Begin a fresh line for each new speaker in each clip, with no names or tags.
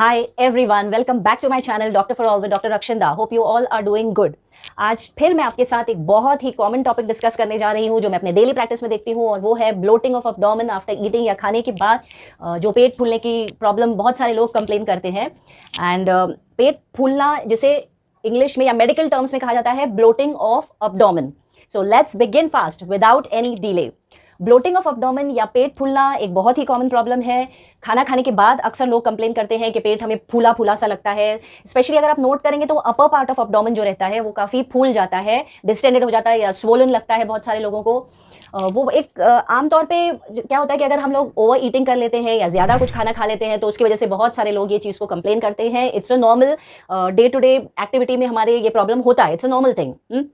Hi everyone, welcome back to my channel Doctor for All with Dr. Rakshinda. Hope you all are doing good. आज फिर मैं आपके साथ एक बहुत ही कॉमन टॉपिक डिस्कस करने जा रही हूँ जो मैं अपने डेली प्रैक्टिस में देखती हूँ, और वो है bloating of abdomen after eating, या खाने के बाद जो पेट फूलने की प्रॉब्लम बहुत सारे लोग कंप्लेन करते हैं। एंड पेट फूलना जिसे इंग्लिश में या मेडिकल टर्म्स में कहा जाता है bloating of abdomen. So let's begin fast without any delay. Bloating of abdomen या पेट फूलना एक बहुत ही कॉमन प्रॉब्लम है। खाना खाने के बाद अक्सर लोग कंप्लेन करते हैं कि पेट हमें फूला फूला सा लगता है। स्पेशली अगर आप नोट करेंगे तो अपर पार्ट ऑफ एब्डोमेन जो रहता है वो काफ़ी फूल जाता है, डिस्टेंडेड हो जाता है या स्वोलन लगता है बहुत सारे लोगों को। वो एक आमतौर पे क्या होता है कि अगर हम लोग ओवर ईटिंग कर लेते हैं या ज़्यादा कुछ खाना खा लेते हैं तो उसकी वजह से बहुत सारे लोग ये चीज़ को कंप्लेन करते हैं। It's a normal day to day activity में हमारे ये प्रॉब्लम होता है, it's a normal thing.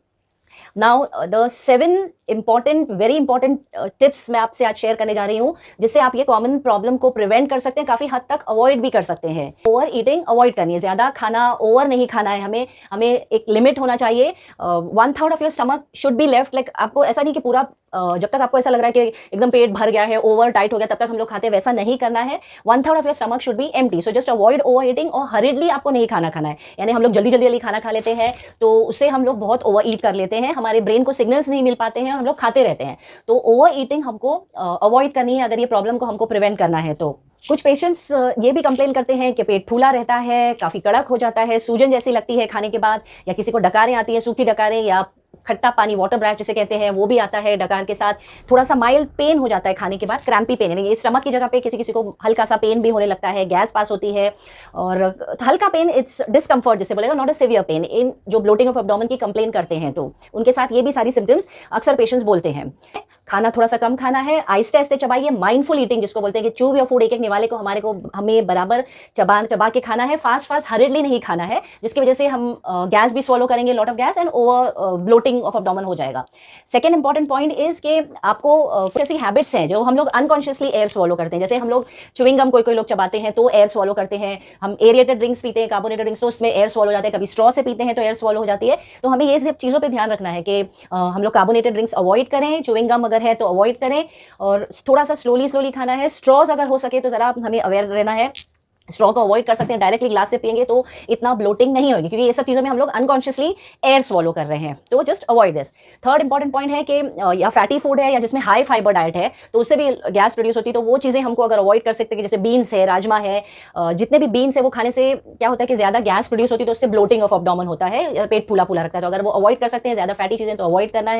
Now the 7 important very important tips मैं आपसे आज शेयर करने जा रही हूँ जिससे आप ये कॉमन प्रॉब्लम को प्रिवेंट कर सकते हैं, काफ़ी हद तक अवॉइड भी कर सकते हैं। ओवर ईटिंग अवॉइड करनी है, ज़्यादा खाना ओवर नहीं खाना है, हमें एक लिमिट होना चाहिए। 1/3 of your stomach should be left, like आपको ऐसा नहीं कि पूरा जब तक आपको ऐसा लग रहा है कि एकदम पेट भर गया है, ओवर टाइट हो गया, तब तक हम लोग खाते हैं, वैसा नहीं करना है। 1/3 of your stomach should be empty. So just avoid over eating, और हरिडली आपको नहीं खाना है। यानी हम लोग जल्दी जल्दी खाना खा लेते हैं तो उससे हम लोग बहुत ओवर ईट कर लेते हैं, हमारे ब्रेन को सिग्नल्स नहीं मिल पाते हैं, हम लोग खाते रहते हैं। तो ओवर ईटिंग हमको अवॉइड करनी है अगर ये प्रॉब्लम को हमको प्रिवेंट करना है। तो कुछ पेशेंट्स ये भी कंप्लेन करते हैं कि पेट फूला रहता है, काफ़ी कड़क हो जाता है, सूजन जैसी लगती है खाने के बाद, या किसी को डकारें आती हैं, सूखी डकारें, या खट्टा पानी वाटर ब्रैश जिसे कहते हैं वो भी आता है डकार के साथ। थोड़ा सा माइल्ड पेन हो जाता है खाने के बाद, क्रैम्पी पेन, यानी स्टमक की जगह पे किसी किसी को हल्का सा पेन भी होने लगता है, गैस पास होती है, और हल्का पेन, इट्स डिस्कम्फर्ट जिसे बोलेगा, नॉट अ सिवियर पेन। इन जो ब्लोटिंग ऑफ एब्डोमेन की कंप्लेन करते हैं तो उनके साथ ये भी सारी सिम्टम्स अक्सर पेशेंट्स बोलते हैं। खाना थोड़ा सा कम खाना है, आहिस्ते आहिस्ते चबाइए, माइंडफुल ईटिंग जिसको बोलते हैं कि चू योर फूड, एक एक निवाले को हमें बराबर चबा के खाना है, फास्ट हरिडली नहीं खाना है, जिसकी वजह से हम गैस भी स्वॉलो करेंगे, lot of gas, and over bloating of abdomen हो जाएगा। सेकेंड इंपॉर्टेंट पॉइंट इज कि आपको कुछ ऐसी हैबिट्स हैं जो हम लोग अनकॉन्शियसली एयर स्वॉलो करते हैं। जैसे हम लोग च्युइंग गम कोई लोग चबाते हैं तो एयर स्वॉलो करते हैं, हम एरिएटेड ड्रिंक्स पीते हैं, कार्बोनेटेड ड्रिंक्स, तो उसमें एयर स्वॉलो हो जाते हैं, कभी स्ट्रॉ से पीते हैं तो एयर स्वॉलो हो जाती है। तो हमें ये सब चीज़ों पर ध्यान रखना है कि हम लोग कार्बोनेटेड ड्रिंक्स अवॉइड करें, च्युइंग गम अगर है तो अवॉइड करें, और थोड़ा सा स्लोली खाना है। स्ट्रॉज अगर हो सके तो ज़रा हमें अवेयर रहना है, स्ट्रॉ को अवॉइड कर सकते हैं, डायरेक्टली ग्लास से पियेंगे तो इतना ब्लोटिंग नहीं होगी, क्योंकि ये सब चीज़ों में हम लोग अनकॉन्शियसली एयर स्वॉलो कर रहे हैं, तो just avoid this. Third important point है कि या फैटी फूड है या जिसमें हाई फाइबर डाइट है तो उससे भी गैस प्रोड्यूस होती है, तो वो चीज़ें हमको अगर अवॉइड कर सकते हैं, जैसे बीन्स है, राजमा है, जितने भी बीन्स है वो खाने से क्या होता है कि ज़्यादा गैस प्रोड्यूस होती है, तो उससे ब्लोटिंग ऑफ एब्डोमेन होता है, पेट फूला फूला रखता है। तो अगर वो अवॉइड कर सकते हैं, ज़्यादा फैटी चीज़ें तो अवॉइड करना है।